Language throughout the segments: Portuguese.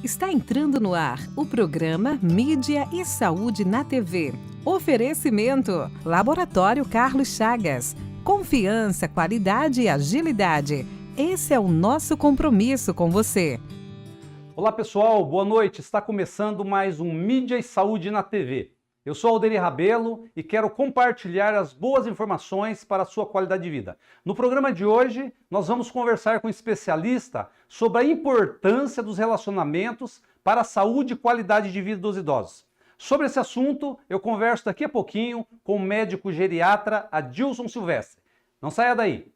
Está entrando no ar o programa Mídia e Saúde na TV. Oferecimento: Laboratório Carlos Chagas. Confiança, qualidade e agilidade. Esse é o nosso compromisso com você. Olá pessoal, boa noite. Está começando mais um Mídia e Saúde na TV. Eu sou Alderi Rabelo e quero compartilhar as boas informações para a sua qualidade de vida. No programa de hoje, nós vamos conversar com um especialista sobre a importância dos relacionamentos para a saúde e qualidade de vida dos idosos. Sobre esse assunto, eu converso daqui a pouquinho com o médico geriatra Adilson Silvestre. Não saia daí!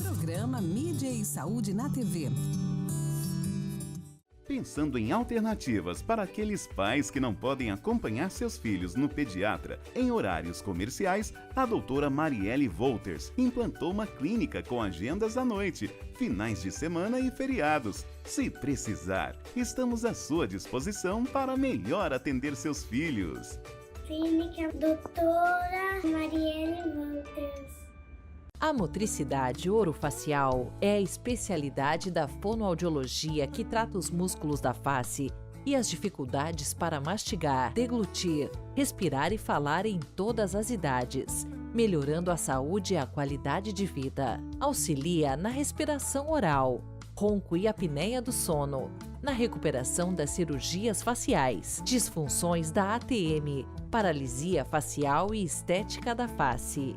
Programa Mídia e Saúde na TV. Pensando em alternativas para aqueles pais que não podem acompanhar seus filhos no pediatra em horários comerciais, a doutora Marielle Wolters implantou uma clínica com agendas à noite, finais de semana e feriados. Se precisar, estamos à sua disposição para melhor atender seus filhos. Clínica Doutora Marielle Wolters. A motricidade orofacial é a especialidade da fonoaudiologia que trata os músculos da face e as dificuldades para mastigar, deglutir, respirar e falar em todas as idades, melhorando a saúde e a qualidade de vida. Auxilia na respiração oral, ronco e apneia do sono, na recuperação das cirurgias faciais, disfunções da ATM, paralisia facial e estética da face.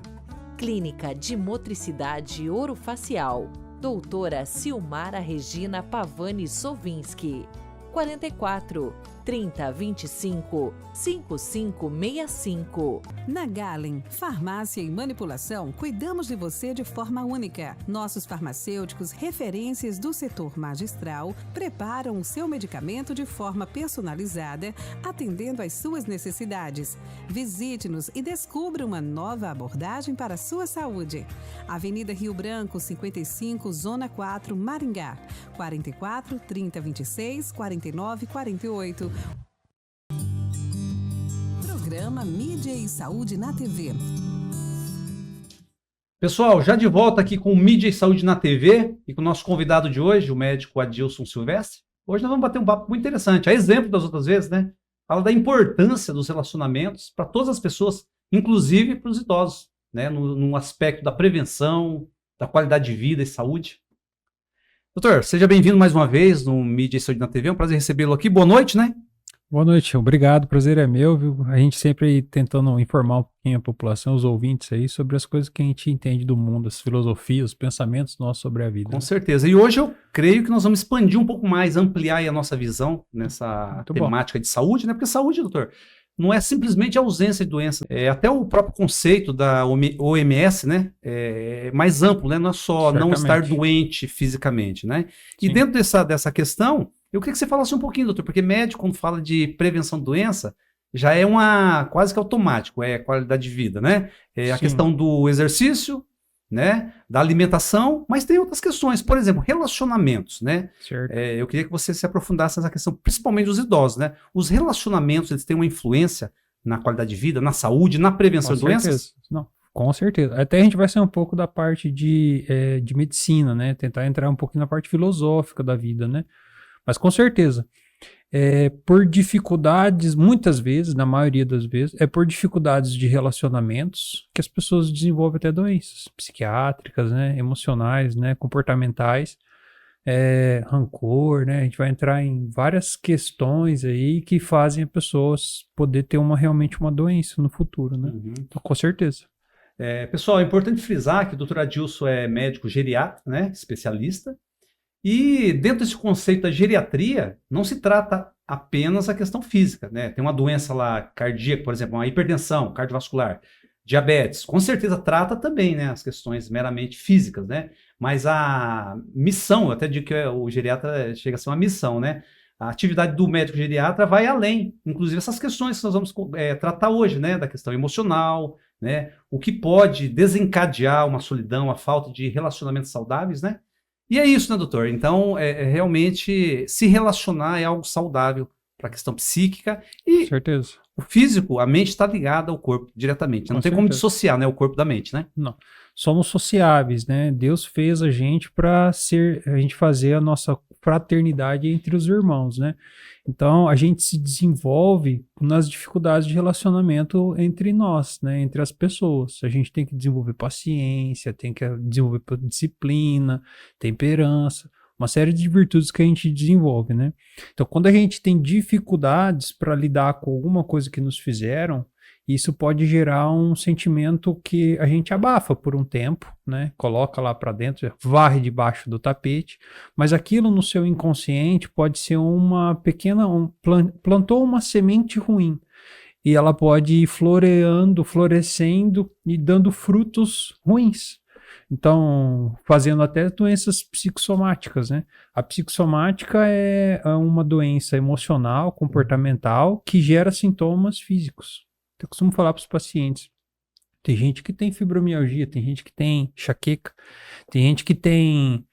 Clínica de Motricidade Orofacial, doutora Silmara Regina Pavani Sovinski, 44 30 25 5565. Na Galen, Farmácia e Manipulação, cuidamos de você de forma única. Nossos farmacêuticos, referências do setor magistral, preparam o seu medicamento de forma personalizada, atendendo às suas necessidades. Visite-nos e descubra uma nova abordagem para a sua saúde. Avenida Rio Branco, 55, Zona 4, Maringá, 44 30 26 49 48. Programa Mídia e Saúde na TV. Pessoal, já de volta aqui com o Mídia e Saúde na TV e com o nosso convidado de hoje, o médico Adilson Silvestre. Hoje nós vamos bater um papo muito interessante, a exemplo das outras vezes, né? Fala da importância dos relacionamentos para todas as pessoas, inclusive para os idosos, né? No aspecto da prevenção, da qualidade de vida e saúde. Doutor, seja bem-vindo mais uma vez no Mídia e Saúde na TV, é um prazer recebê-lo aqui. Boa noite, né? Boa noite, obrigado, o prazer é meu, viu? A gente sempre aí tentando informar um pouquinho a população, os ouvintes aí, sobre as coisas que a gente entende do mundo, as filosofias, os pensamentos nossos sobre a vida. Com certeza, e hoje eu creio que nós vamos expandir um pouco mais, ampliar aí a nossa visão nessa Muito temática de saúde, né? Porque saúde, doutor, não é simplesmente a ausência de doença, até o próprio conceito da OMS, né? É mais amplo, né? Não é só não estar doente fisicamente, né? E dentro dessa questão, eu queria que você falasse um pouquinho, doutor, porque médico, quando fala de prevenção de doença, já é quase que automático, é qualidade de vida, né? É a questão do exercício, né? Da alimentação, mas tem outras questões, por exemplo, relacionamentos, né? Eu queria que você se aprofundasse nessa questão, principalmente dos idosos, né? Os relacionamentos, eles têm uma influência na qualidade de vida, na saúde, na prevenção de doenças? Não. Com certeza. Até a gente vai sair um pouco da parte de medicina, né? Tentar entrar um pouquinho na parte filosófica da vida, né? Mas com certeza, por dificuldades, muitas vezes, na maioria das vezes, por dificuldades de relacionamentos que as pessoas desenvolvem até doenças psiquiátricas, né, emocionais, né, comportamentais, rancor, né, a gente vai entrar em várias questões aí que fazem a pessoa poder ter realmente uma doença no futuro, né, então, com certeza. Pessoal, é importante frisar que o Dr. Adilson é médico geriatra, né, especialista. E dentro desse conceito da geriatria, não se trata apenas a questão física, né? Tem uma doença lá cardíaca, por exemplo, uma hipertensão cardiovascular, diabetes, com certeza trata também, né, as questões meramente físicas, né? Mas a missão, eu até digo que o geriatra chega a ser uma missão, né? A atividade do médico geriatra vai além, inclusive essas questões que nós vamos tratar hoje, né? Da questão emocional, né? O que pode desencadear uma solidão, a falta de relacionamentos saudáveis, né? E é isso, né, doutor? Então, realmente se relacionar é algo saudável para a questão psíquica e certeza. O físico, a mente está ligada ao corpo diretamente. Não tem como dissociar, né, o corpo da mente, né? Não. somos sociáveis, né? Deus fez a gente para a gente fazer a nossa fraternidade entre os irmãos, né? Então, a gente se desenvolve nas dificuldades de relacionamento entre nós, né? Entre as pessoas. A gente tem que desenvolver paciência, tem que desenvolver disciplina, temperança, uma série de virtudes que a gente desenvolve, né? Então, quando a gente tem dificuldades para lidar com alguma coisa que nos fizeram, isso pode gerar um sentimento que a gente abafa por um tempo, né? Coloca lá para dentro, varre debaixo do tapete, mas aquilo no seu inconsciente pode ser uma pequena, plantou uma semente ruim e ela pode ir florescendo e dando frutos ruins. Então, fazendo até doenças psicossomáticas, né? A psicossomática é uma doença emocional, comportamental, que gera sintomas físicos. Eu costumo falar para os pacientes, tem gente que tem fibromialgia, tem gente que tem enxaqueca, tem gente que tem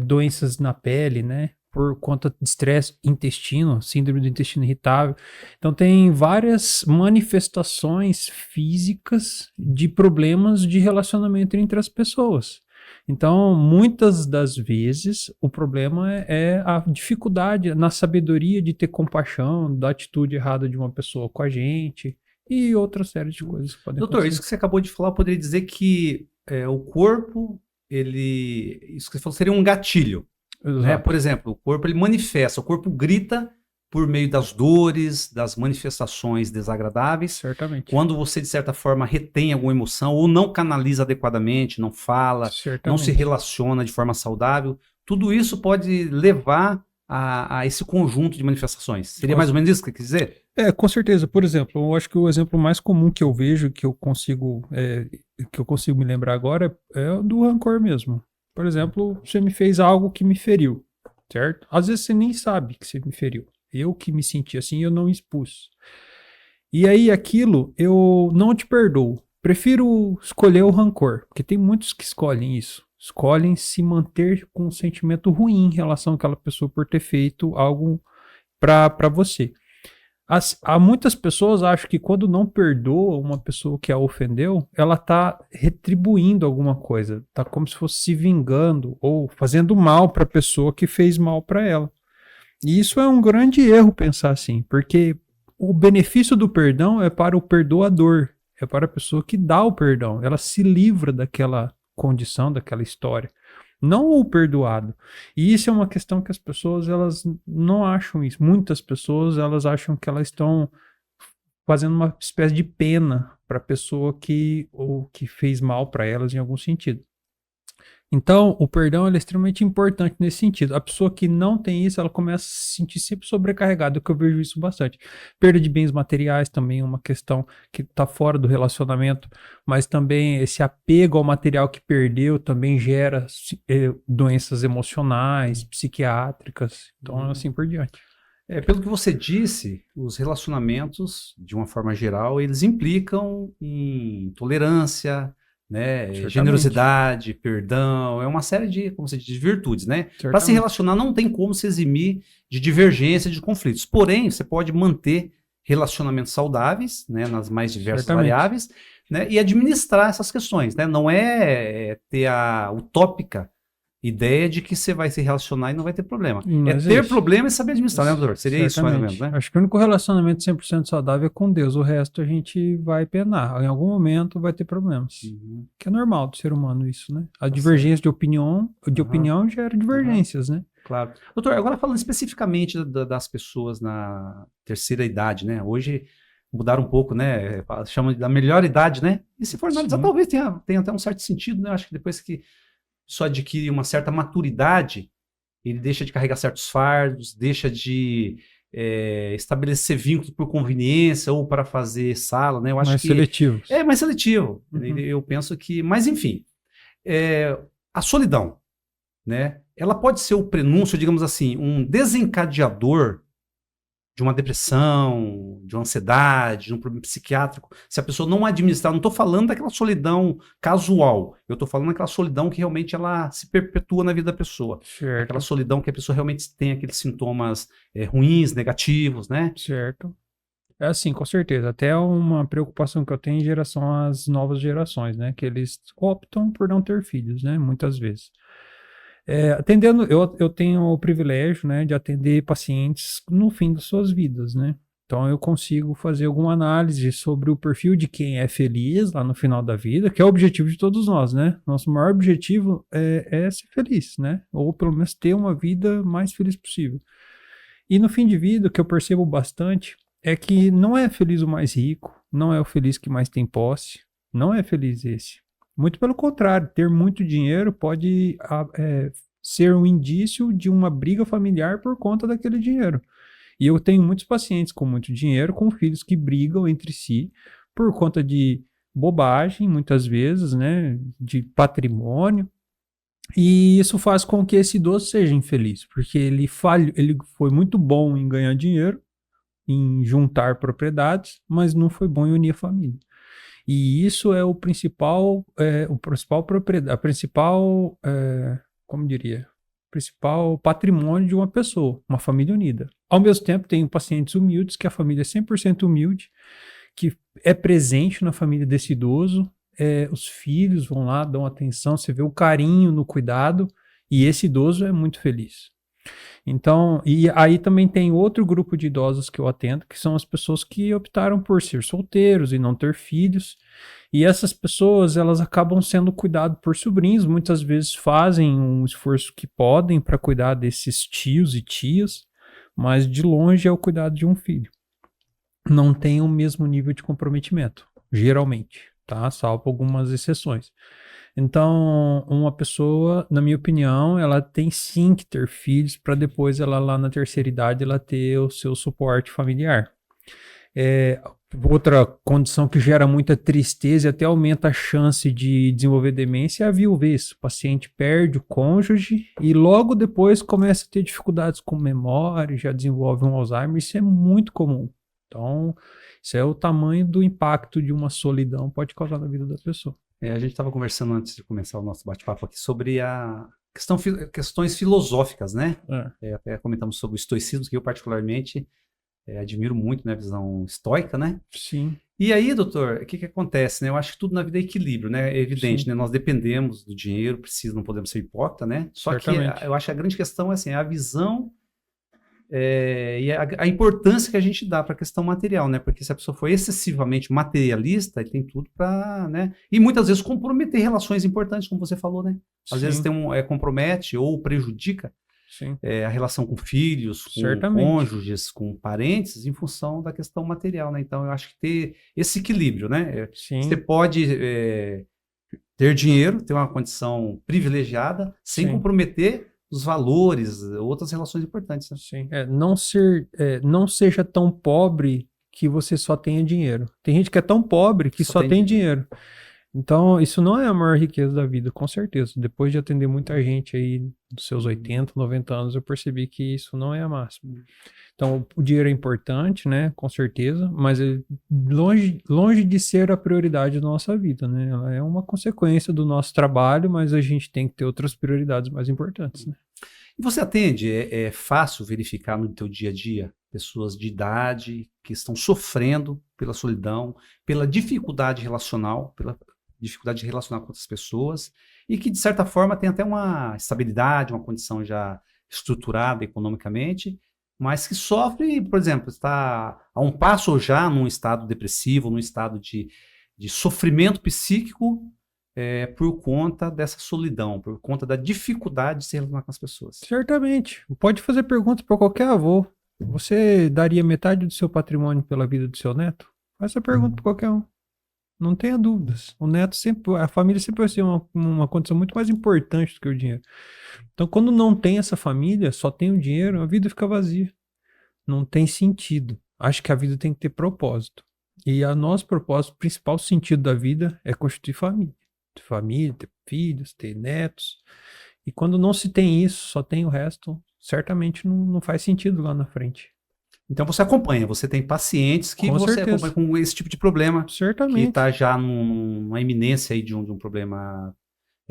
doenças na pele, né? Por conta de estresse, intestino, síndrome do intestino irritável. Então tem várias manifestações físicas de problemas de relacionamento entre as pessoas. Então, muitas das vezes, o problema é a dificuldade na sabedoria de ter compaixão da atitude errada de uma pessoa com a gente e outra série de coisas que podem Doutor, acontecer. isso que você acabou de falar, eu poderia dizer que o corpo, isso que você falou, seria um gatilho. Né? Por exemplo, o corpo ele manifesta, o corpo grita por meio das dores, das manifestações desagradáveis. Certamente. Quando você, de certa forma, retém alguma emoção ou não canaliza adequadamente, não fala, não se relaciona de forma saudável, tudo isso pode levar a esse conjunto de manifestações. Seria mais ou menos isso que você quer dizer? Com certeza. Por exemplo, eu acho que o exemplo mais comum que eu vejo, que eu consigo me lembrar agora, é o do rancor mesmo. Por exemplo, você me fez algo que me feriu, certo? Às vezes você nem sabe que você me feriu. Eu que me senti assim, eu não expus. E aí aquilo, eu não te perdoo. Prefiro escolher o rancor, porque tem muitos que escolhem isso. Escolhem se manter com um sentimento ruim em relação àquela pessoa por ter feito algo para você. Há muitas pessoas acham que quando não perdoa uma pessoa que a ofendeu, ela está retribuindo alguma coisa, está como se fosse se vingando ou fazendo mal para a pessoa que fez mal para ela. E isso é um grande erro pensar assim, porque o benefício do perdão é para o perdoador, é para a pessoa que dá o perdão, ela se livra daquela condição, daquela história. Não o perdoado. E isso é uma questão que as pessoas elas não acham isso. Muitas pessoas elas acham que elas estão fazendo uma espécie de pena para a pessoa que fez mal para elas em algum sentido. Então, o perdão é extremamente importante nesse sentido. A pessoa que não tem isso, ela começa a se sentir sempre sobrecarregada, que eu vejo isso bastante. Perda de bens materiais também é uma questão que está fora do relacionamento, mas também esse apego ao material que perdeu também gera doenças emocionais, psiquiátricas, então assim por diante. Pelo que você disse, os relacionamentos, de uma forma geral, eles implicam em tolerância, né, generosidade, perdão, é uma série de, como você diz, de virtudes, né? Para se relacionar não tem como se eximir de divergência, de conflitos. Porém, você pode manter relacionamentos saudáveis, né, nas mais diversas variáveis, né, e administrar essas questões, né? Não é ter a utópica ideia de que você vai se relacionar e não vai ter problema. Mas ter problema e saber administrar, né, doutor? Seria isso mais ou menos, né? Acho que o único relacionamento 100% saudável é com Deus. O resto a gente vai penar. Em algum momento vai ter problemas. Que é normal do ser humano isso, né? A divergência de opinião gera divergências, né? Claro. Doutor, agora falando especificamente das pessoas na terceira idade, né? Hoje mudaram um pouco, né? Chamam da melhor idade, né? E se for analisar, talvez tenha até um certo sentido, né? Acho que depois que só adquire uma certa maturidade, ele deixa de carregar certos fardos, deixa de estabelecer vínculos por conveniência ou para fazer sala, né? Eu acho mais seletivo. É mais seletivo. Eu penso que, mas enfim, a solidão, né? Ela pode ser o prenúncio, digamos assim, um desencadeador de uma depressão, de uma ansiedade, de um problema psiquiátrico, se a pessoa não administrar. Não estou falando daquela solidão casual, eu estou falando daquela solidão que realmente ela se perpetua na vida da pessoa. Certo. Aquela solidão que a pessoa realmente tem aqueles sintomas ruins, negativos, né? Certo. É assim, com certeza. Até uma preocupação que eu tenho em geração às novas gerações, né? Que eles optam por não ter filhos, né? Muitas vezes. Atendendo, eu tenho o privilégio, né, de atender pacientes no fim das suas vidas, né? Então eu consigo fazer alguma análise sobre o perfil de quem é feliz lá no final da vida, que é o objetivo de todos nós, né? Nosso maior objetivo é ser feliz, né? Ou pelo menos ter uma vida mais feliz possível. E no fim de vida, o que eu percebo bastante é que não é feliz o mais rico, não é o feliz que mais tem posse, não é feliz esse. Muito pelo contrário, ter muito dinheiro pode ser um indício de uma briga familiar por conta daquele dinheiro. E eu tenho muitos pacientes com muito dinheiro, com filhos que brigam entre si por conta de bobagem, muitas vezes, né, de patrimônio. E isso faz com que esse idoso seja infeliz, porque ele foi muito bom em ganhar dinheiro, em juntar propriedades, mas não foi bom em unir a família. E isso é como diria, principal patrimônio de uma pessoa, uma família unida. Ao mesmo tempo, tem pacientes humildes, que a família é 100% humilde, que é presente na família desse idoso, os filhos vão lá, dão atenção, você vê o carinho no cuidado, e esse idoso é muito feliz. Então, e aí também tem outro grupo de idosos que eu atendo, que são as pessoas que optaram por ser solteiros e não ter filhos, e essas pessoas, elas acabam sendo cuidadas por sobrinhos, muitas vezes fazem um esforço que podem para cuidar desses tios e tias, mas de longe é o cuidado de um filho. Não tem o mesmo nível de comprometimento, geralmente, tá? Salvo algumas exceções. Então, uma pessoa, na minha opinião, ela tem sim que ter filhos para depois ela lá na terceira idade ela ter o seu suporte familiar. Outra condição que gera muita tristeza e até aumenta a chance de desenvolver demência é a viuvez. O paciente perde o cônjuge e logo depois começa a ter dificuldades com memória, já desenvolve um Alzheimer. Isso é muito comum. Então, isso é o tamanho do impacto de uma solidão pode causar na vida da pessoa. A gente estava conversando antes de começar o nosso bate-papo aqui sobre questões filosóficas, né? Até comentamos sobre o estoicismo, que eu particularmente admiro muito, né? A visão estoica, né? Sim. E aí, doutor, o que acontece, né? Eu acho que tudo na vida é equilíbrio, né? É evidente, Sim. né? Nós dependemos do dinheiro, não podemos ser hipócrita, né? Só Certamente. que eu acho que a grande questão é assim, a visão e a importância que a gente dá para a questão material, né? Porque se a pessoa for excessivamente materialista, ele tem tudo para, né? E muitas vezes comprometer relações importantes, como você falou, né? Às Sim. vezes compromete ou prejudica Sim. a relação com filhos, com Certamente. cônjuges, com parentes, em função da questão material, né? Então, eu acho que ter esse equilíbrio, né? Sim. Você pode ter dinheiro, ter uma condição privilegiada, sem Sim. comprometer os valores, outras relações importantes. Né? Sim. Não seja tão pobre que você só tenha dinheiro. Tem gente que é tão pobre que só tem dinheiro. Então, isso não é a maior riqueza da vida, com certeza. Depois de atender muita gente aí dos seus 80, 90 anos, eu percebi que isso não é a máxima. Então, o dinheiro é importante, né? Com certeza, mas é longe de ser a prioridade da nossa vida, né? Ela é uma consequência do nosso trabalho, mas a gente tem que ter outras prioridades mais importantes, né? E você atende? É fácil verificar no teu dia a dia pessoas de idade que estão sofrendo pela solidão, pela dificuldade relacional, pela dificuldade de relacionar com outras pessoas e que, de certa forma, tem até uma estabilidade, uma condição já estruturada economicamente, mas que sofre, por exemplo, está a um passo ou já num estado depressivo, num estado de sofrimento psíquico por conta dessa solidão, por conta da dificuldade de se relacionar com as pessoas. Certamente. Pode fazer perguntas para qualquer avô. Você daria metade do seu patrimônio pela vida do seu neto? Faz essa pergunta para qualquer um. Não tenha dúvidas. A família sempre vai ser uma condição muito mais importante do que o dinheiro. Então, quando não tem essa família, só tem o dinheiro, a vida fica vazia. Não tem sentido. Acho que a vida tem que ter propósito. E o nosso propósito, o principal sentido da vida é constituir família. Ter família, ter filhos, ter netos. E quando não se tem isso, só tem o resto, certamente não faz sentido lá na frente. Então você acompanha, você tem pacientes que você acompanha com esse tipo de problema. Certamente. Que está já numa iminência aí de um problema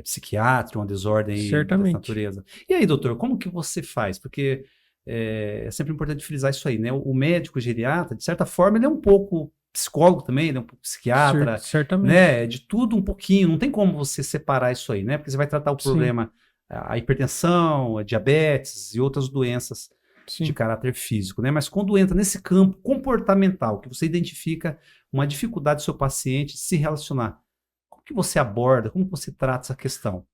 psiquiátrico, uma desordem da natureza. E aí, doutor, como que você faz? Porque é sempre importante frisar isso aí, né? O médico geriatra, de certa forma, ele é um pouco psicólogo também, ele é um pouco psiquiatra, Certamente. né? De tudo um pouquinho, não tem como você separar isso aí, né? Porque você vai tratar o problema, a hipertensão, a diabetes e outras doenças de Sim. caráter físico, né? Mas quando entra nesse campo comportamental, que você identifica uma dificuldade do seu paciente de se relacionar, como que você aborda, como que você trata essa questão?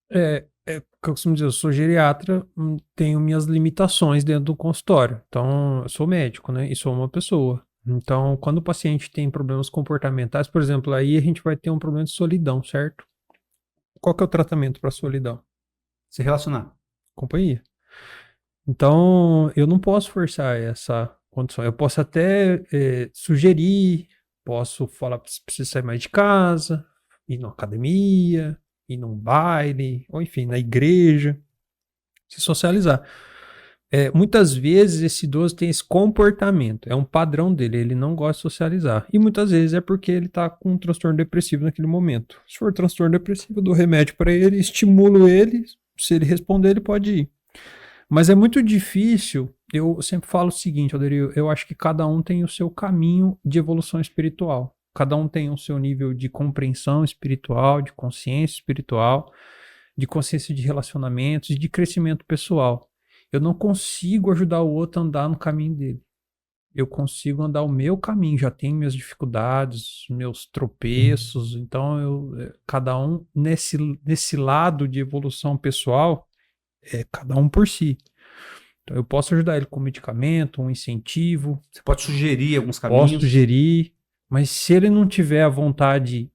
O que eu costumo dizer, eu sou geriatra, tenho minhas limitações dentro do consultório. Então, eu sou médico, né? E sou uma pessoa. Então, quando o paciente tem problemas comportamentais, por exemplo, aí a gente vai ter um problema de solidão, certo? Qual que é o tratamento para solidão? Se relacionar. Companhia. Então, eu não posso forçar essa condição. Eu posso até sugerir, posso falar para você precisa sair mais de casa, ir na academia, ir num baile, ou enfim, na igreja, se socializar. Muitas vezes esse idoso tem esse comportamento, é um padrão dele, ele não gosta de socializar. E muitas vezes é porque ele está com um transtorno depressivo naquele momento. Se for transtorno depressivo, eu dou remédio para ele, estimulo ele, se ele responder, ele pode ir. Mas é muito difícil, eu sempre falo o seguinte, Alderio, eu acho que cada um tem o seu caminho de evolução espiritual. Cada um tem o seu nível de compreensão espiritual, de consciência espiritual, de consciência de relacionamentos e de crescimento pessoal. Eu não consigo ajudar o outro a andar no caminho dele. Eu consigo andar o meu caminho, já tenho minhas dificuldades, meus tropeços, então cada um nesse lado de evolução pessoal, cada um por si. Então eu posso ajudar ele com medicamento, um incentivo. Você pode sugerir alguns caminhos. Posso sugerir, mas se ele não tiver a vontade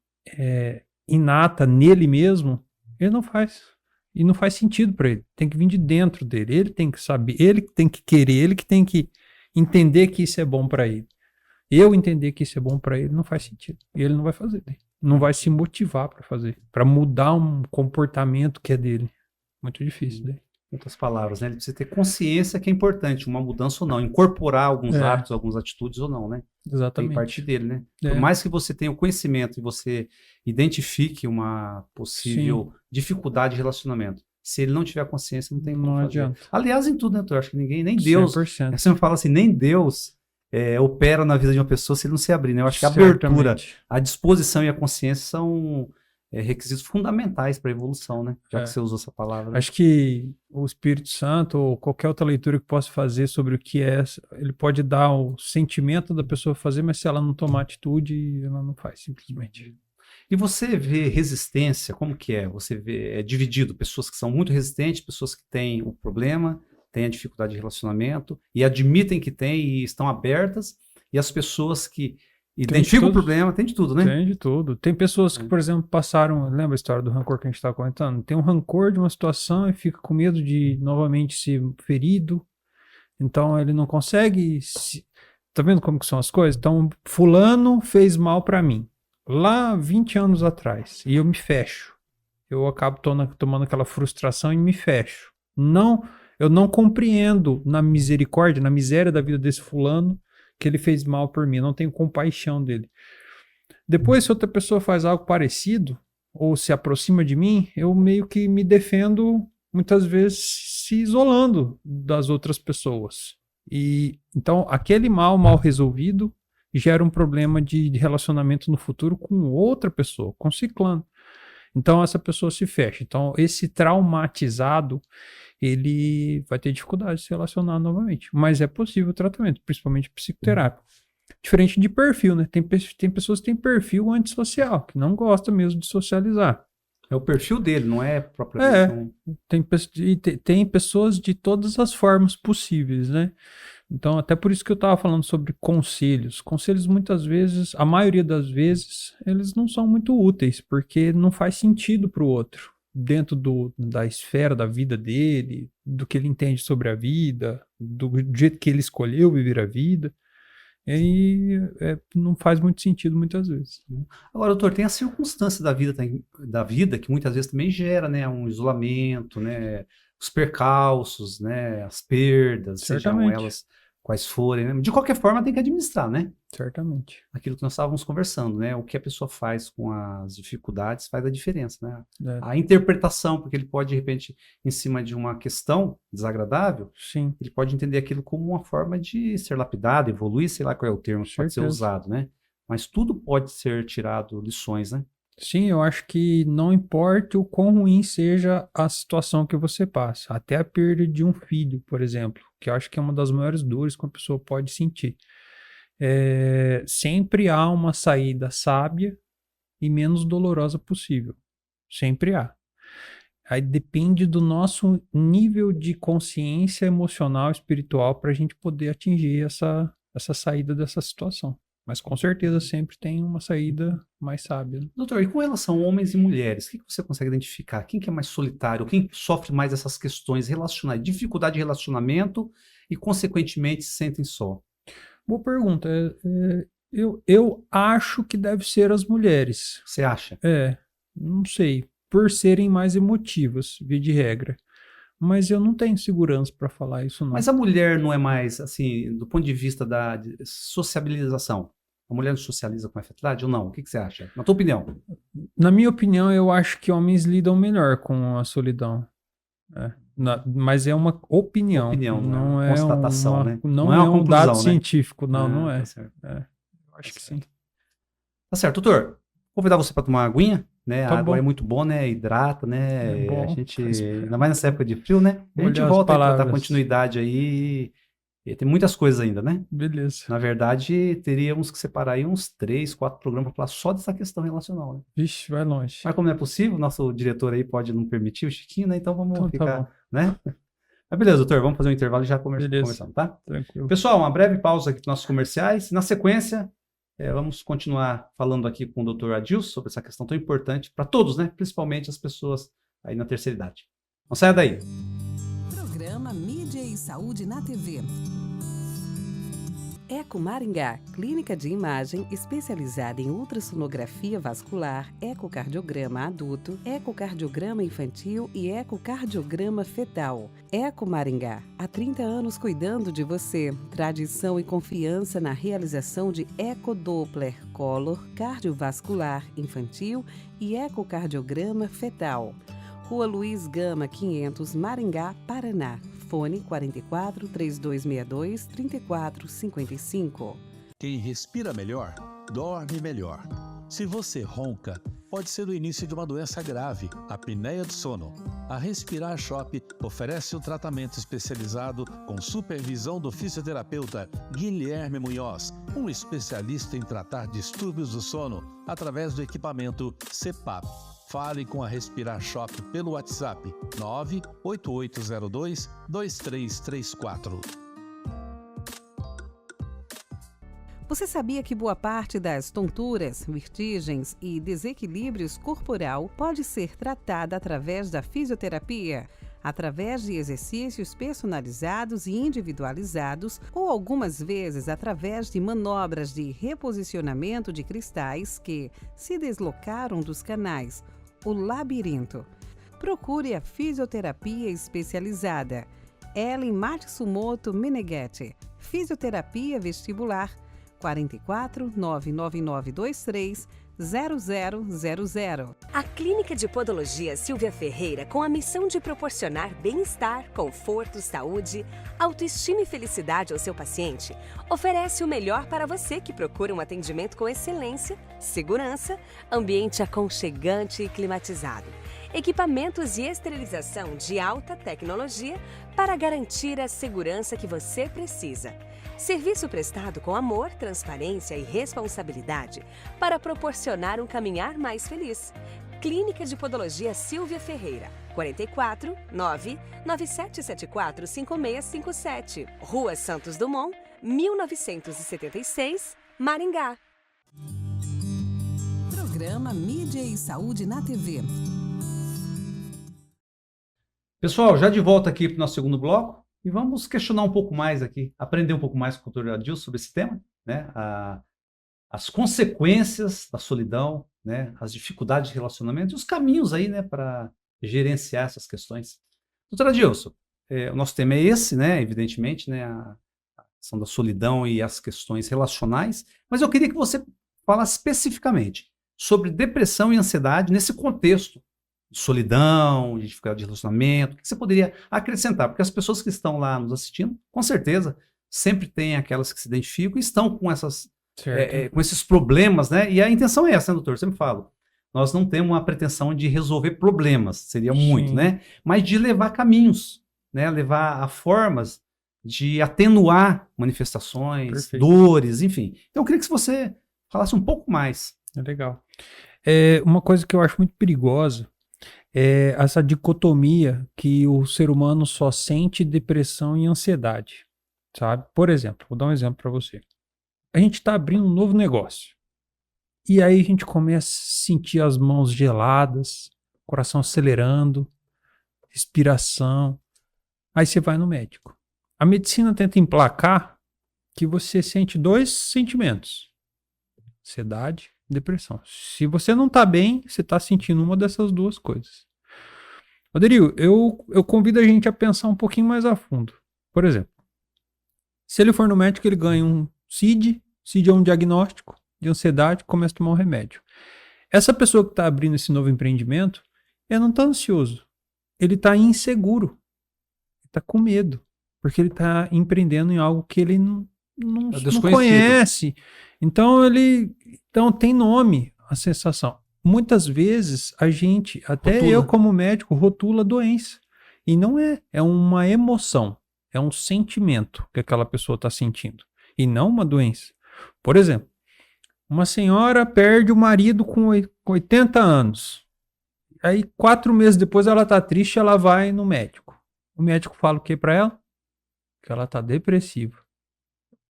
inata nele mesmo, ele não faz. E não faz sentido para ele. Tem que vir de dentro dele. Ele tem que saber, ele que tem que querer, ele que tem que entender que isso é bom para ele. Eu entender que isso é bom para ele não faz sentido. E ele não vai fazer. Não vai se motivar para fazer, para mudar um comportamento que é dele. Muito difícil, né? Em outras palavras, né? Ele precisa ter consciência que é importante, uma mudança ou não, incorporar alguns hábitos, algumas atitudes ou não, né? Exatamente. Tem parte dele, né? Por mais que você tenha o conhecimento e você identifique uma possível dificuldade de relacionamento, se ele não tiver consciência, não tem como fazer. Adianta. Aliás, em tudo, né, Doutor? Acho que ninguém, nem Deus, 100%. Você me fala assim, nem Deus opera na vida de uma pessoa se ele não se abrir, né? Eu acho que a abertura, a disposição e a consciência são requisitos fundamentais para a evolução, né? Já que você usou essa palavra. Acho que o Espírito Santo ou qualquer outra leitura que possa fazer sobre o que é, ele pode dar o sentimento da pessoa fazer, mas se ela não tomar atitude, ela não faz, simplesmente. E você vê resistência, como que é? Você vê dividido, pessoas que são muito resistentes, pessoas que têm o problema, têm a dificuldade de relacionamento e admitem que têm e estão abertas, e as pessoas que identifica o problema, tem de tudo, né? Tem de tudo. Tem pessoas que, por exemplo, passaram... Lembra a história do rancor que a gente estava comentando? Tem um rancor de uma situação e fica com medo de novamente ser ferido. Então, ele não consegue... Tá vendo como que são as coisas? Então, fulano fez mal para mim. Lá 20 anos atrás. E eu me fecho. Eu acabo tomando aquela frustração e me fecho. Eu não compreendo na misericórdia, na miséria da vida desse fulano, que ele fez mal por mim, eu não tenho compaixão dele. Depois, se outra pessoa faz algo parecido, ou se aproxima de mim, eu meio que me defendo, muitas vezes se isolando das outras pessoas. E então, aquele mal resolvido gera um problema de relacionamento no futuro com outra pessoa, com ciclano. Então, essa pessoa se fecha. Então, esse traumatizado, ele vai ter dificuldade de se relacionar novamente. Mas é possível o tratamento, principalmente psicoterápico. Diferente de perfil, né? Tem pessoas que têm perfil antissocial, que não gostam mesmo de socializar. É o perfil dele, não é propriamente tem pessoas de todas as formas possíveis, né? Então, até por isso que eu estava falando sobre conselhos. Conselhos, muitas vezes, a maioria das vezes, eles não são muito úteis, porque não faz sentido para o outro. Dentro da esfera da vida dele, do que ele entende sobre a vida, do jeito que ele escolheu viver a vida. E aí não faz muito sentido muitas vezes. Agora, doutor, tem a circunstância da vida que muitas vezes também gera, né, um isolamento, né, os percalços, né, as perdas, sejam elas quais forem, né? De qualquer forma tem que administrar, né? Certamente. Aquilo que nós estávamos conversando, né? O que a pessoa faz com as dificuldades faz a diferença, né? É, A interpretação, porque ele pode, de repente, em cima de uma questão desagradável, sim, ele pode entender aquilo como uma forma de ser lapidado, evoluir, sei lá qual é o termo que pode ser Certeza. usado, né? Mas tudo pode ser tirado lições, né? sim, eu acho que não importa o quão ruim seja a situação que você passa, até a perda de um filho, por exemplo, que eu acho que é uma das maiores dores que uma pessoa pode sentir. Sempre há uma saída sábia e menos dolorosa possível. Sempre há. Aí depende do nosso nível de consciência emocional, espiritual, para a gente poder atingir essa saída dessa situação. Mas com certeza sempre tem uma saída mais sábia, né? Doutor, e com relação a homens e mulheres, o que você consegue identificar? Quem que é mais solitário? Quem sofre mais essas questões relacionais, dificuldade de relacionamento e, consequentemente, se sentem só? Boa pergunta. Eu acho que deve ser as mulheres. Você acha? Não sei. Por serem mais emotivas, via de regra. Mas eu não tenho segurança para falar isso, não. Mas a mulher não é mais, assim, do ponto de vista da sociabilização, a mulher não socializa com afetividade ou não? O que você acha? Na tua opinião? Na minha opinião, eu acho que homens lidam melhor com a solidão. Mas é uma opinião. Opinião, não né? é Constatação, né? Não Não é é uma um dado conclusão, né? científico. Não é. Tá certo. Eu acho que sim. Tá certo, doutor. Vou convidar você para tomar uma aguinha, né? Tá A água bom. é muito boa, né? Hidrata, né? É bom. A gente, ainda mais nessa época de frio, né? A gente Olhar as volta aí para dar palavras. continuidade aí. E tem muitas coisas ainda, né? Beleza. Na verdade, teríamos que separar aí uns 3, 4 programas para falar só dessa questão relacional, né? Vixe, vai longe. Mas como não é possível, nosso diretor aí pode não permitir, o Chiquinho, né? Então vamos Então tá ficar, bom. né? Mas beleza, doutor, vamos fazer um intervalo e já Beleza. conversamos, tá? Tranquilo. Pessoal, uma breve pausa aqui para nossos comerciais. Na sequência, vamos continuar falando aqui com o doutor Adilson sobre essa questão tão importante para todos, né? Principalmente as pessoas aí na terceira idade. Não saia daí. Programa Mídia e Saúde na TV. Eco Maringá, clínica de imagem especializada em ultrassonografia vascular, ecocardiograma adulto, ecocardiograma infantil e ecocardiograma fetal. Eco Maringá, há 30 anos cuidando de você. Tradição e confiança na realização de ecodoppler, color, cardiovascular infantil e ecocardiograma fetal. Rua Luiz Gama, 500, Maringá, Paraná. Fone 44 3262 3455. Quem respira melhor, dorme melhor. Se você ronca, pode ser o início de uma doença grave, a apneia do sono. A Respirar Shop oferece um tratamento especializado com supervisão do fisioterapeuta Guilherme Munhoz, um especialista em tratar distúrbios do sono através do equipamento CPAP. Fale com a Respirar Shop pelo WhatsApp 98802-2334. Você sabia que boa parte das tonturas, vertigens e desequilíbrios corporal pode ser tratada através da fisioterapia? Através de exercícios personalizados e individualizados ou algumas vezes através de manobras de reposicionamento de cristais que se deslocaram dos canais. O labirinto. Procure a fisioterapia especializada. Ellen Matsumoto Meneghetti. Fisioterapia vestibular 44 99923 0000. A Clínica de Podologia Silvia Ferreira, com a missão de proporcionar bem-estar, conforto, saúde, autoestima e felicidade ao seu paciente, oferece o melhor para você que procura um atendimento com excelência, segurança, ambiente aconchegante e climatizado, equipamentos e esterilização de alta tecnologia para garantir a segurança que você precisa. Serviço prestado com amor, transparência e responsabilidade para proporcionar um caminhar mais feliz. Clínica de Podologia Silvia Ferreira, 44 99774 5657. Rua Santos Dumont, 1976, Maringá. Programa Mídia e Saúde na TV. Pessoal, já de volta aqui para o nosso segundo bloco. E vamos questionar um pouco mais aqui, aprender um pouco mais com o doutor Adilson sobre esse tema, né? As consequências da solidão, né? As dificuldades de relacionamento e os caminhos aí, né? Para gerenciar essas questões. Doutor Adilson, o nosso tema é esse, né? Evidentemente, né? A questão da solidão e as questões relacionais, mas eu queria que você falasse especificamente sobre depressão e ansiedade nesse contexto de solidão, de dificuldade de relacionamento. O que você poderia acrescentar? Porque as pessoas que estão lá nos assistindo, com certeza, sempre tem aquelas que se identificam e estão com com esses problemas, né? E a intenção é essa, né, doutor? Eu sempre falo. Nós não temos uma pretensão de resolver problemas, seria muito, né? Mas de levar caminhos, né? Levar a formas de atenuar manifestações, Perfeito. dores, enfim. Então eu queria que você falasse um pouco mais. É legal. Uma coisa que eu acho muito perigosa é essa dicotomia que o ser humano só sente depressão e ansiedade, sabe? Por exemplo, vou dar um exemplo para você. A gente está abrindo um novo negócio. E aí a gente começa a sentir as mãos geladas, coração acelerando, respiração. Aí você vai no médico. A medicina tenta emplacar que você sente 2 sentimentos: ansiedade e depressão. Se você não está bem, você está sentindo uma dessas 2 coisas. Rodrigo, eu convido a gente a pensar um pouquinho mais a fundo. Por exemplo, se ele for no médico, ele ganha um CID. CID é um diagnóstico de ansiedade, começa a tomar um remédio. Essa pessoa que está abrindo esse novo empreendimento, ele não está ansioso. Ele está inseguro. Ele está com medo. Porque ele está empreendendo em algo que ele não conhece. Então, tem nome a sensação. Muitas vezes, a gente, até eu como médico, rotula a doença. E não é. É uma emoção. É um sentimento que aquela pessoa está sentindo. E não uma doença. Por exemplo, uma senhora perde o marido com 80 anos. Aí, 4 meses depois, ela está triste, ela vai no médico. O médico fala o que para ela? Que ela está depressiva.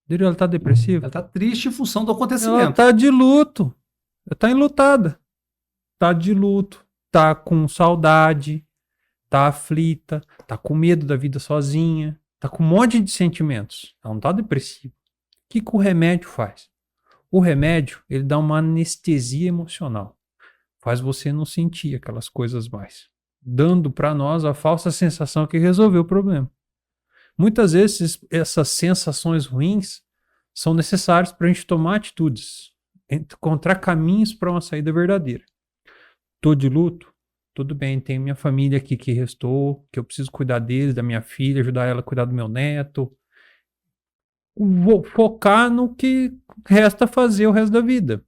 Ela está depressiva? Ela está triste em função do acontecimento. Ela está de luto. Ela está enlutada. Está de luto. Está com saudade. Está aflita. Está com medo da vida sozinha. Está com um monte de sentimentos. Ela não está depressiva. O que o remédio faz? O remédio, ele dá uma anestesia emocional. Faz você não sentir aquelas coisas mais. Dando para nós a falsa sensação que resolveu o problema. Muitas vezes, essas sensações ruins são necessárias para a gente tomar atitudes. Encontrar caminhos para uma saída verdadeira. Estou de luto? Tudo bem, tenho minha família aqui que restou, que eu preciso cuidar deles, da minha filha, ajudar ela a cuidar do meu neto. Vou focar no que resta fazer o resto da vida.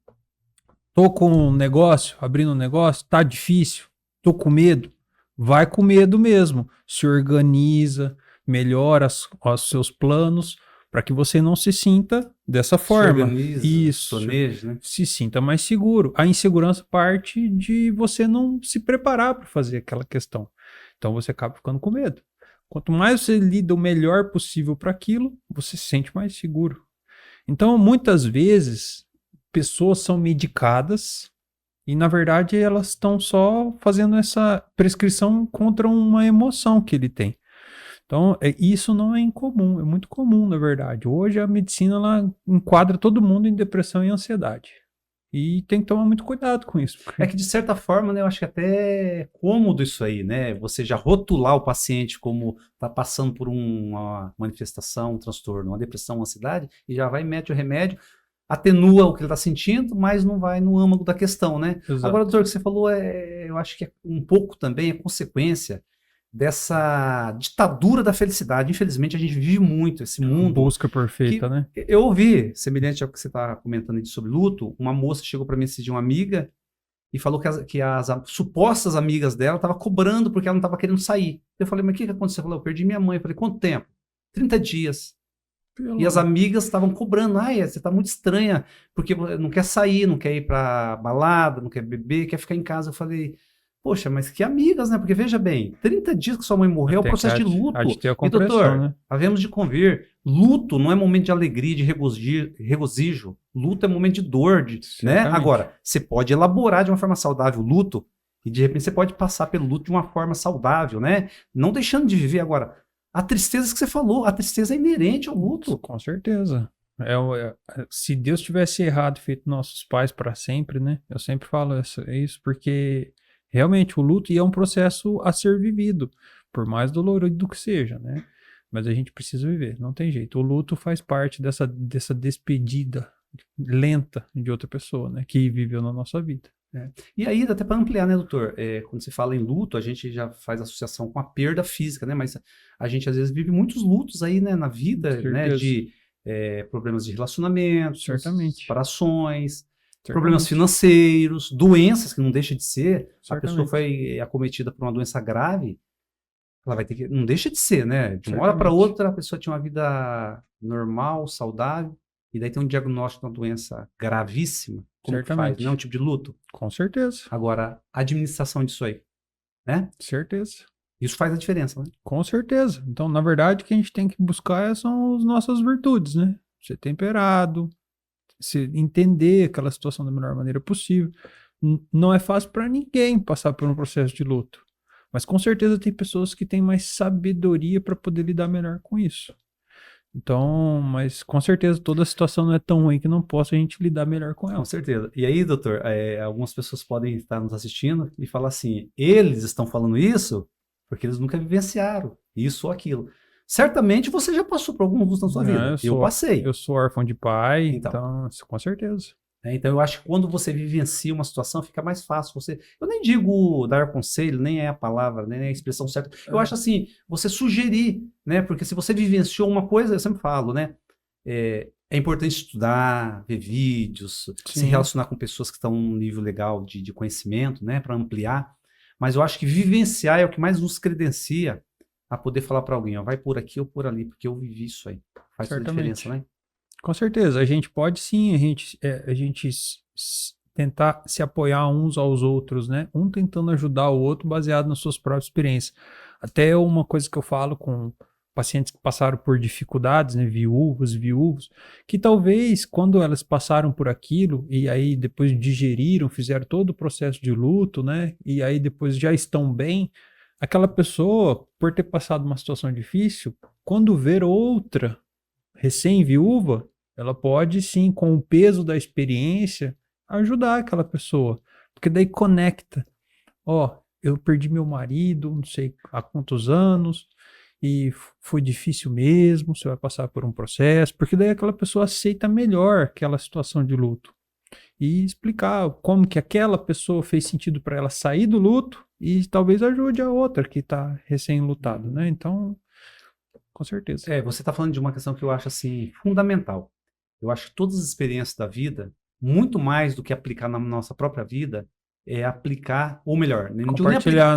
Tô com um negócio, abrindo um negócio, tá difícil, tô com medo. Vai com medo mesmo. Se organiza, melhora os seus planos para que você não se sinta dessa forma. Se organiza, isso. planeje, né? Se sinta mais seguro. A insegurança parte de você não se preparar para fazer aquela questão. Então você acaba ficando com medo. Quanto mais você lida o melhor possível para aquilo, você se sente mais seguro. Então, muitas vezes, pessoas são medicadas e, na verdade, elas estão só fazendo essa prescrição contra uma emoção que ele tem. Então, isso não é incomum, é muito comum, na verdade. Hoje, a medicina ela enquadra todo mundo em depressão e ansiedade. E tem que tomar muito cuidado com isso. É que, de certa forma, né, eu acho que até é cômodo isso aí, né? Você já rotular o paciente como está passando por uma manifestação, um transtorno, uma depressão, uma ansiedade, e já vai e mete o remédio, atenua o que ele está sentindo, mas não vai no âmago da questão, né? Exato. Agora, doutor, o que você falou, eu acho que é um pouco também é consequência dessa ditadura da felicidade. Infelizmente, a gente vive muito esse mundo. Busca perfeita, né? Eu ouvi, semelhante ao que você está comentando aí sobre luto, uma moça chegou para mim esse dia, uma amiga, e falou que as supostas amigas dela estavam cobrando porque ela não estava querendo sair. Eu falei, mas o que aconteceu? Ela falou, eu perdi minha mãe. Eu falei, quanto tempo? 30 dias. E as amigas estavam cobrando, você está muito estranha, porque não quer sair, não quer ir para balada, não quer beber, quer ficar em casa. Eu falei, poxa, mas que amigas, né? Porque veja bem, 30 dias que sua mãe morreu é o processo de luto. E doutor, né? Havemos de convir, luto não é momento de alegria, de regozijo. Luto é momento de dor, né? Agora, você pode elaborar de uma forma saudável o luto e de repente você pode passar pelo luto de uma forma saudável, né? Não deixando de viver agora. A tristeza que você falou, a tristeza é inerente ao luto. Com certeza. Se Deus tivesse errado e feito nossos pais para sempre, né? Eu sempre falo isso porque realmente o luto é um processo a ser vivido, por mais doloroso que seja, né? mas a gente precisa viver, não tem jeito. O luto faz parte dessa despedida lenta de outra pessoa, né, que viveu na nossa vida. E aí, até para ampliar, né, doutor? Quando se fala em luto, a gente já faz associação com a perda física, né? Mas a gente às vezes vive muitos lutos aí, né, na vida, né? De problemas de relacionamentos, Certamente. separações, problemas financeiros, doenças que não deixa de ser. A pessoa foi acometida por uma doença grave, ela vai ter que. Não deixa de ser, né? De uma hora para outra, a pessoa tinha uma vida normal, saudável, e daí tem um diagnóstico de uma doença gravíssima. Como que faz? Não é um tipo de luto? Com certeza. Agora, a administração disso aí, né? Certeza. Isso faz a diferença, né? Com certeza. Então, na verdade, o que a gente tem que buscar são as nossas virtudes, né? Ser temperado, entender aquela situação da melhor maneira possível. Não é fácil para ninguém passar por um processo de luto. Mas com certeza tem pessoas que têm mais sabedoria para poder lidar melhor com isso. Então, mas com certeza toda a situação não é tão ruim que não possa a gente lidar melhor com ela. Com certeza. E aí, doutor, algumas pessoas podem estar nos assistindo e falar assim, eles estão falando isso porque eles nunca vivenciaram isso ou aquilo. Certamente você já passou por alguns lutos na sua vida. Eu passei. Eu sou órfão de pai, então com certeza. Então eu acho que quando você vivencia uma situação, fica mais fácil. Eu nem digo dar conselho, nem é a palavra, nem é a expressão certa. Eu acho assim, você sugerir, né? Porque se você vivenciou uma coisa, eu sempre falo, né? É importante estudar, ver vídeos, se relacionar com pessoas que estão num nível legal de conhecimento, né? Para ampliar. Mas eu acho que vivenciar é o que mais nos credencia a poder falar para alguém, ó, vai por aqui ou por ali, porque eu vivi isso aí. Faz toda a diferença, né? Com certeza, a gente pode sim, a gente tentar se apoiar uns aos outros, né? Um tentando ajudar o outro baseado nas suas próprias experiências. Até uma coisa que eu falo com pacientes que passaram por dificuldades, né? Viúvos, que talvez quando elas passaram por aquilo e aí depois digeriram, fizeram todo o processo de luto, né? E aí depois já estão bem, aquela pessoa, por ter passado uma situação difícil, quando ver outra recém-viúva, ela pode sim, com o peso da experiência, ajudar aquela pessoa. Porque daí conecta. Eu perdi meu marido, não sei há quantos anos, e foi difícil mesmo, você vai passar por um processo, porque daí aquela pessoa aceita melhor aquela situação de luto. E explicar como que aquela pessoa fez sentido para ela sair do luto e talvez ajude a outra que está recém-lutado, né? Então, com certeza. Você está falando de uma questão que eu acho assim fundamental. Eu acho que todas as experiências da vida, muito mais do que aplicar na nossa própria vida, é aplicar, ou melhor, não digo nem aplicar,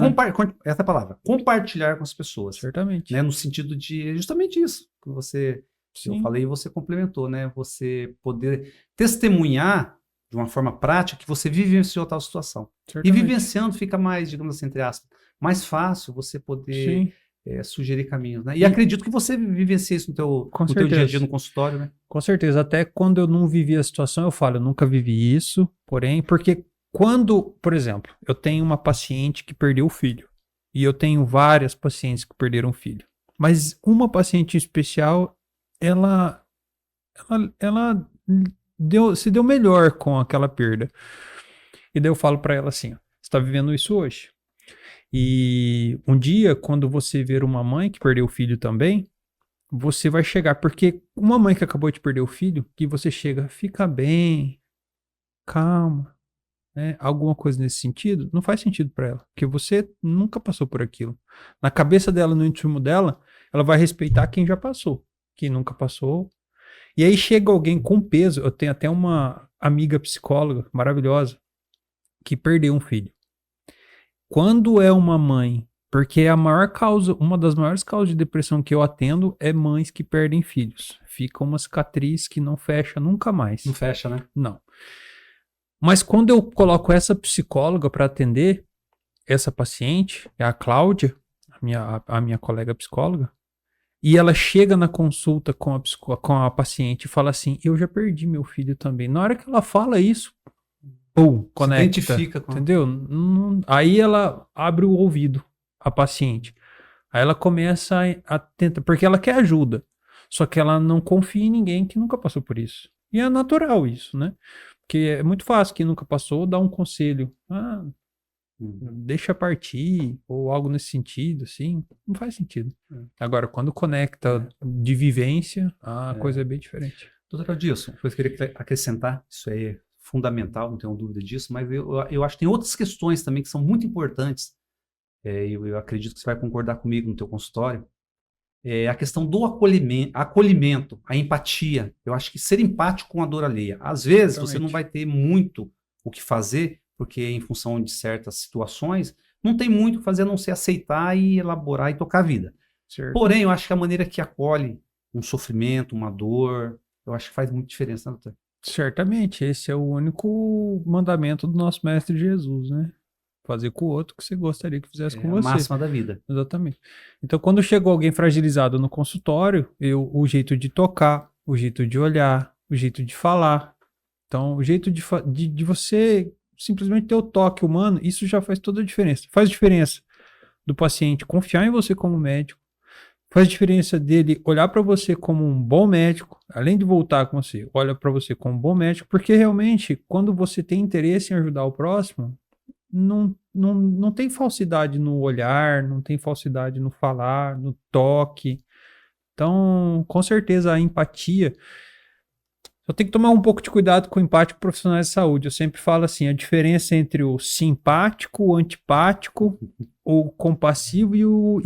essa palavra, compartilhar com as pessoas. Certamente. Né, no sentido de justamente isso que eu falei e você complementou, né? Você poder testemunhar de uma forma prática que você vivenciou tal situação. Certamente. E vivenciando fica mais, digamos assim, entre aspas, mais fácil você poder sugerir caminhos, né? E acredito que você vivencia isso no teu dia a dia no consultório, né? Com certeza. Até quando eu não vivi a situação, eu falo, eu nunca vivi isso, porém, porque quando, por exemplo, eu tenho uma paciente que perdeu o filho, e eu tenho várias pacientes que perderam o filho, mas uma paciente em especial, ela se deu melhor com aquela perda. E daí eu falo para ela assim, ó, você está vivendo isso hoje. E um dia, quando você ver uma mãe que perdeu o filho também, você vai chegar, porque uma mãe que acabou de perder o filho, que você chega, fica bem, calma, né? Alguma coisa nesse sentido, não faz sentido para ela, porque você nunca passou por aquilo. Na cabeça dela, no íntimo dela, ela vai respeitar quem já passou, quem nunca passou. E aí chega alguém com peso, eu tenho até uma amiga psicóloga maravilhosa, que perdeu um filho. Quando é uma mãe, porque uma das maiores causas de depressão que eu atendo é mães que perdem filhos. Fica uma cicatriz que não fecha nunca mais. Não fecha, né? Não. Mas quando eu coloco essa psicóloga para atender essa paciente, é a Cláudia, a minha colega psicóloga, e ela chega na consulta com a paciente e fala assim, eu já perdi meu filho também. Na hora que ela fala isso, conecta. Se identifica com... Entendeu? Aí ela abre o ouvido, a paciente. Aí ela começa a tentar, porque ela quer ajuda. Só que ela não confia em ninguém que nunca passou por isso. E é natural isso, né? Porque é muito fácil, quem nunca passou, dar um conselho. Deixa partir, ou algo nesse sentido, assim, não faz sentido. Agora, quando conecta de vivência, a coisa é bem diferente. Doutor Adilson, eu queria acrescentar, isso aí é fundamental, não tenho dúvida disso, mas eu acho que tem outras questões também que são muito importantes, eu acredito que você vai concordar comigo no teu consultório, a questão do acolhimento, a empatia. Eu acho que ser empático com a dor alheia. Às vezes, você não vai ter muito o que fazer, porque em função de certas situações, não tem muito o que fazer a não ser aceitar e elaborar e tocar a vida. Certo. Porém, eu acho que a maneira que acolhe um sofrimento, uma dor, eu acho que faz muita diferença, né, doutor? Certamente, esse é o único mandamento do nosso Mestre Jesus, né? Fazer com o outro o que você gostaria que fizesse com você. A máxima da vida. Exatamente. Então, quando chegou alguém fragilizado no consultório, o jeito de tocar, o jeito de olhar, o jeito de falar. Então, o jeito de você simplesmente ter o toque humano, isso já faz toda a diferença. Faz diferença do paciente confiar em você como médico. Faz diferença dele olhar para você como um bom médico, além de voltar com você, olha para você como um bom médico, porque realmente, quando você tem interesse em ajudar o próximo, não tem falsidade no olhar, não tem falsidade no falar, no toque. Então, com certeza, a empatia. Só tem que tomar um pouco de cuidado com o empático profissionais de saúde. Eu sempre falo assim, a diferença entre o simpático, o antipático, o compassivo e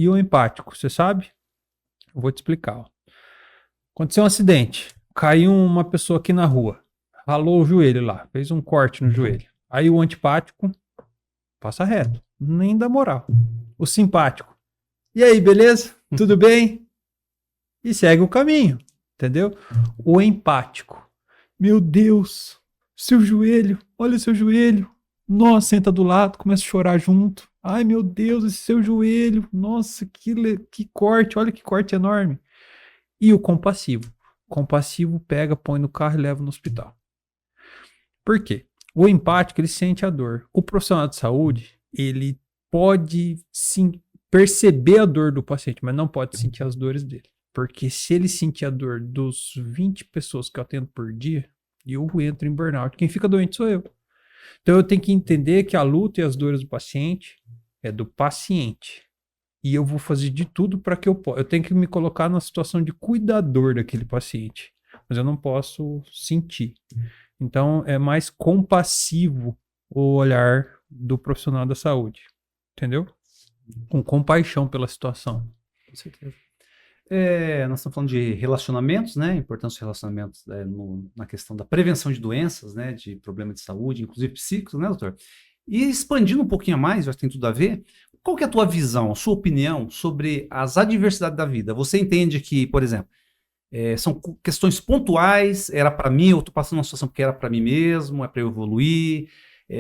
o empático, você sabe? Eu vou te explicar. Ó. Aconteceu um acidente, caiu uma pessoa aqui na rua, ralou o joelho lá, fez um corte no joelho. Aí o antipático passa reto, nem dá moral. O simpático, e aí, beleza? Tudo bem? E segue o caminho, entendeu? O empático, meu Deus, seu joelho, olha o seu joelho. Nossa, senta do lado, começa a chorar junto. Ai, meu Deus, esse seu joelho. Nossa, que corte, olha que corte enorme. E o compassivo. O compassivo pega, põe no carro e leva no hospital. Por quê? O empático, ele sente a dor. O profissional de saúde, ele pode sim perceber a dor do paciente, mas não pode sentir as dores dele. Porque se ele sentir a dor dos 20 pessoas que eu atendo por dia, eu entro em burnout. Quem fica doente sou eu. Então eu tenho que entender que a luta e as dores do paciente é do paciente. E eu vou fazer de tudo para que eu possa. Eu tenho que me colocar na situação de cuidador daquele paciente. Mas eu não posso sentir. Então é mais compassivo o olhar do profissional da saúde. Entendeu? Com compaixão pela situação. Com certeza. Nós estamos falando de relacionamentos, né? Importância dos relacionamentos na questão da prevenção de doenças, né? De problemas de saúde, inclusive psíquicos, né, doutor? E expandindo um pouquinho mais, já tem tudo a ver, qual que é a tua visão, a sua opinião sobre as adversidades da vida? Você entende que, por exemplo, são questões pontuais, era para mim, eu estou passando uma situação porque era para mim mesmo, é para eu evoluir,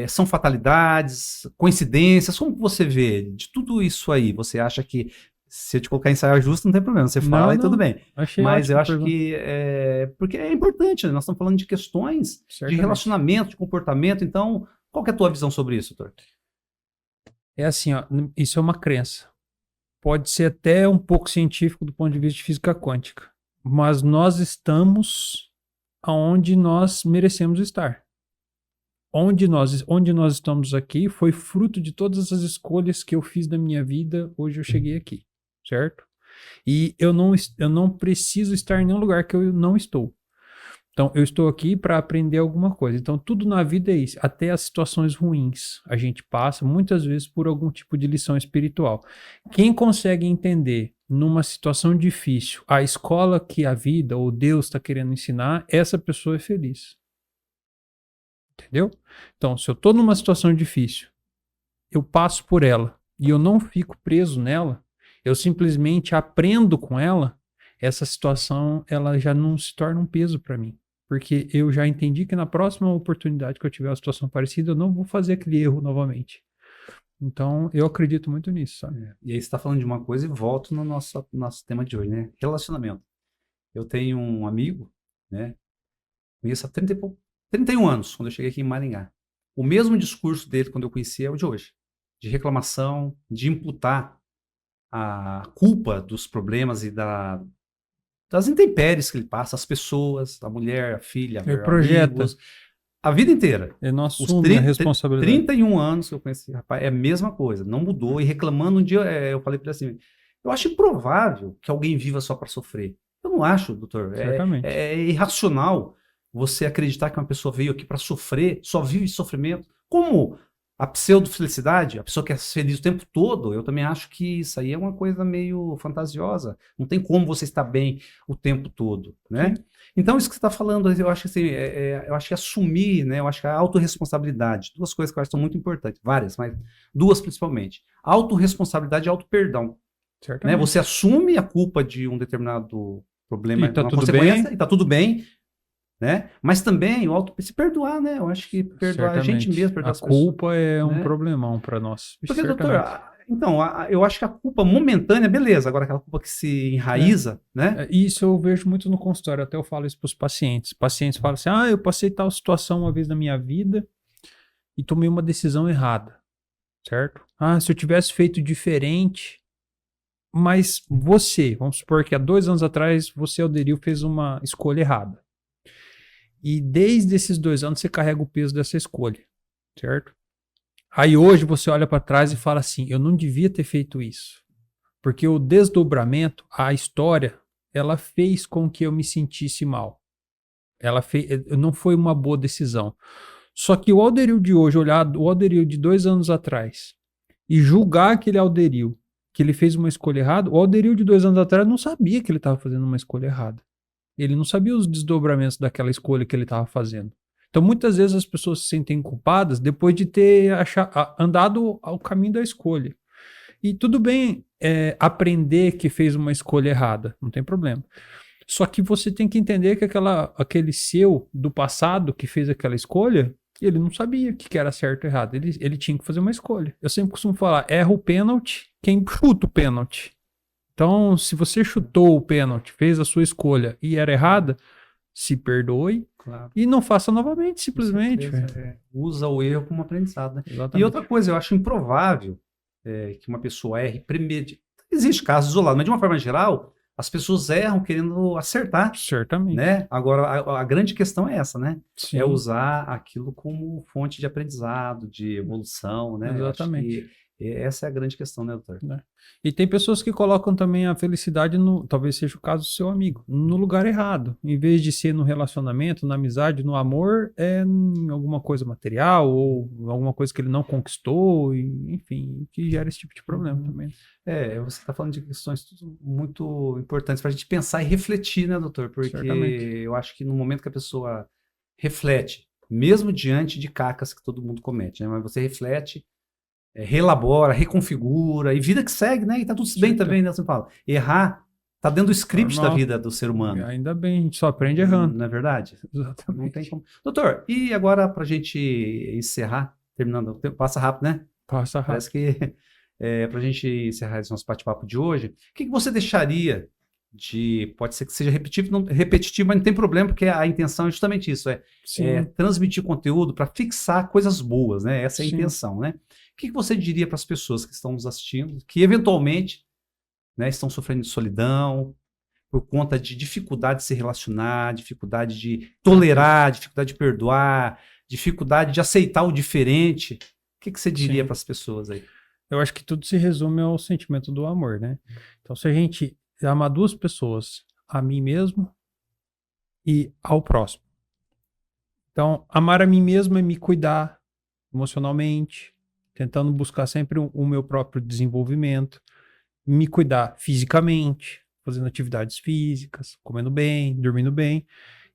são fatalidades, coincidências, como você vê de tudo isso aí? Você acha que se eu te colocar em saia justa, não tem problema. Você fala e tudo bem. Mas eu acho que porque é importante, né? Nós estamos falando de questões de relacionamento, de comportamento. Então, qual que é a tua visão sobre isso, doutor? É assim, ó, isso é uma crença. Pode ser até um pouco científico do ponto de vista de física quântica. Mas nós estamos aonde nós merecemos estar. Onde nós estamos aqui foi fruto de todas as escolhas que eu fiz na minha vida. Hoje eu cheguei aqui. Certo? E eu não preciso estar em nenhum lugar que eu não estou. Então, eu estou aqui para aprender alguma coisa. Então, tudo na vida é isso. Até as situações ruins. A gente passa, muitas vezes, por algum tipo de lição espiritual. Quem consegue entender, numa situação difícil, a escola que a vida ou Deus está querendo ensinar, essa pessoa é feliz. Entendeu? Então, se eu estou numa situação difícil, eu passo por ela e eu não fico preso nela, eu simplesmente aprendo com ela, essa situação ela já não se torna um peso para mim. Porque eu já entendi que na próxima oportunidade que eu tiver uma situação parecida, eu não vou fazer aquele erro novamente. Então, eu acredito muito nisso, sabe? E aí você está falando de uma coisa e volto no nosso tema de hoje, né? Relacionamento. Eu tenho um amigo, né? Conheço há 31 anos, quando eu cheguei aqui em Maringá. O mesmo discurso dele quando eu conheci é o de hoje. De reclamação, de imputar a culpa dos problemas e das intempéries que ele passa, as pessoas, a mulher, a filha, ele projeta. Amigos. a vida inteira. Ele não Os assume a responsabilidade. 31 anos que eu conheci, rapaz, é a mesma coisa, não mudou. E reclamando um dia, eu falei para ele assim, eu acho improvável que alguém viva só para sofrer. Eu não acho, doutor. Certamente. É irracional você acreditar que uma pessoa veio aqui para sofrer, só vive sofrimento. Como a pseudo-felicidade, a pessoa que é feliz o tempo todo, eu também acho que isso aí é uma coisa meio fantasiosa. Não tem como você estar bem o tempo todo, né? Sim. Então, isso que você está falando, eu acho assim, eu acho que assumir, né? Eu acho que a autorresponsabilidade, duas coisas que eu acho que são muito importantes, várias, mas duas principalmente. Autorresponsabilidade e auto-perdão. Né? Certamente. Você assume a culpa de um determinado problema, E tá uma tudo consequência, bem. e tá tudo bem, né? Mas também se perdoar, né? Eu acho que perdoar a gente Certamente. mesmo, perdoar A as pessoas. culpa é um né? problemão para nós. Porque, Certamente. doutor, então, eu acho que a culpa momentânea, beleza, agora aquela culpa que se enraiza, né? Isso eu vejo muito no consultório, até eu falo isso para os pacientes. Pacientes falam assim, eu passei tal situação uma vez na minha vida e tomei uma decisão errada, certo? Se eu tivesse feito diferente, mas você, vamos supor que há 2 anos atrás, você, Alderio, fez uma escolha errada. E desde esses 2 anos você carrega o peso dessa escolha, certo? Aí hoje você olha para trás e fala assim, eu não devia ter feito isso. Porque o desdobramento, a história, ela fez com que eu me sentisse mal. Não foi uma boa decisão. Só que o Alderio de hoje, olhar o Alderio de 2 anos atrás e julgar aquele Alderio que ele fez uma escolha errada, o Alderio de 2 anos atrás não sabia que ele estava fazendo uma escolha errada. Ele não sabia os desdobramentos daquela escolha que ele estava fazendo. Então, muitas vezes as pessoas se sentem culpadas depois de ter andado ao caminho da escolha. E tudo bem aprender que fez uma escolha errada, não tem problema. Só que você tem que entender que aquele seu do passado que fez aquela escolha, ele não sabia o que era certo ou errado. Ele tinha que fazer uma escolha. Eu sempre costumo falar, erra o pênalti quem chuta o pênalti. Então, se você chutou o pênalti, fez a sua escolha e era errada, se perdoe e não faça novamente, simplesmente. Usa o erro como aprendizado. Né? Exatamente. E outra coisa, eu acho improvável que uma pessoa erre premeditadamente. Existe casos isolados, mas de uma forma geral, as pessoas erram querendo acertar. Certamente. Né? Agora, a grande questão é essa, né? Sim. É usar aquilo como fonte de aprendizado, de evolução, né? Exatamente. Eu acho que essa é a grande questão, né, doutor? E tem pessoas que colocam também a felicidade, talvez seja o caso do seu amigo, no lugar errado. Em vez de ser no relacionamento, na amizade, no amor, é em alguma coisa material ou alguma coisa que ele não conquistou, enfim, que gera esse tipo de problema também. Você está falando de questões muito importantes para a gente pensar e refletir, né, doutor? Porque Certamente. eu acho que no momento que a pessoa reflete, mesmo diante de cacas que todo mundo comete, né? Mas você reflete, relabora, reconfigura, e vida que segue, né? E tá tudo bem também, né? Você fala, errar tá dentro do script da vida do ser humano. Ainda bem, a gente só aprende errando. Não é verdade? Exatamente. Não tem como. Doutor, e agora pra gente encerrar, terminando, passa rápido, né? Passa rápido. Parece que pra gente encerrar esse nosso bate-papo de hoje, o que você deixaria pode ser que seja repetitivo, mas não tem problema, porque a intenção é justamente isso, transmitir conteúdo para fixar coisas boas, né? Essa é a intenção, né? O que você diria para as pessoas que estão nos assistindo, que eventualmente, né, estão sofrendo de solidão, por conta de dificuldade de se relacionar, dificuldade de tolerar, dificuldade de perdoar, dificuldade de aceitar o diferente? O que você diria para as pessoas aí? Eu acho que tudo se resume ao sentimento do amor, né? Então, se a gente amar 2 pessoas, a mim mesmo e ao próximo. Então, amar a mim mesmo é me cuidar emocionalmente, tentando buscar sempre o meu próprio desenvolvimento, me cuidar fisicamente, fazendo atividades físicas, comendo bem, dormindo bem,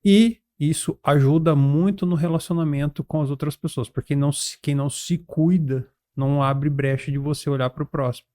e isso ajuda muito no relacionamento com as outras pessoas, porque quem não se cuida não abre brecha de você olhar para o próximo.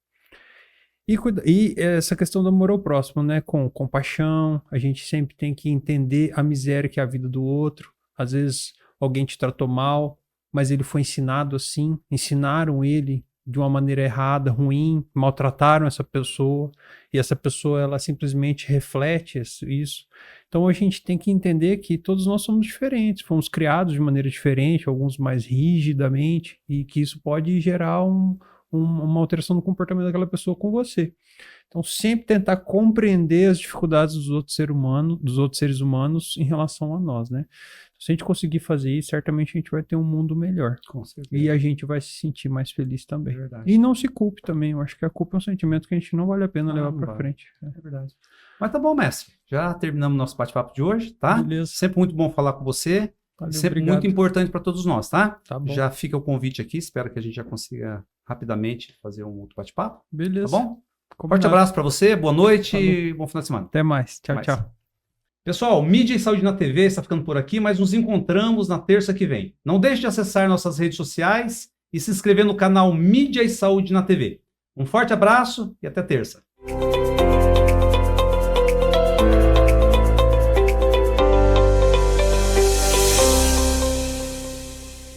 E essa questão do amor ao próximo, né? Com compaixão, a gente sempre tem que entender a miséria que é a vida do outro. Às vezes alguém te tratou mal, mas ele foi ensinado assim, ensinaram ele de uma maneira errada, ruim, maltrataram essa pessoa, e essa pessoa ela simplesmente reflete isso. Então a gente tem que entender que todos nós somos diferentes, fomos criados de maneira diferente, alguns mais rigidamente, e que isso pode gerar uma alteração no comportamento daquela pessoa com você. Então, sempre tentar compreender as dificuldades dos outros seres humanos em relação a nós, né? Se a gente conseguir fazer isso, certamente a gente vai ter um mundo melhor. Com certeza. E a gente vai se sentir mais feliz também. É verdade. E não se culpe também. Eu acho que a culpa é um sentimento que a gente não vale a pena levar para frente. É verdade. Mas tá bom, mestre. Já terminamos nosso bate-papo de hoje, tá? Beleza. Sempre muito bom falar com você. Valeu, Sempre obrigado. muito importante para todos nós, tá? Tá bom. Já fica o convite aqui. Espero que a gente já consiga rapidamente fazer um outro bate-papo. Beleza. Tá bom? Combinado. Forte abraço para você. Boa noite Falou. e bom final de semana. Até mais. Tchau, Mais. tchau. Pessoal, Mídia e Saúde na TV está ficando por aqui, mas nos encontramos na terça que vem. Não deixe de acessar nossas redes sociais e se inscrever no canal Mídia e Saúde na TV. Um forte abraço e até terça.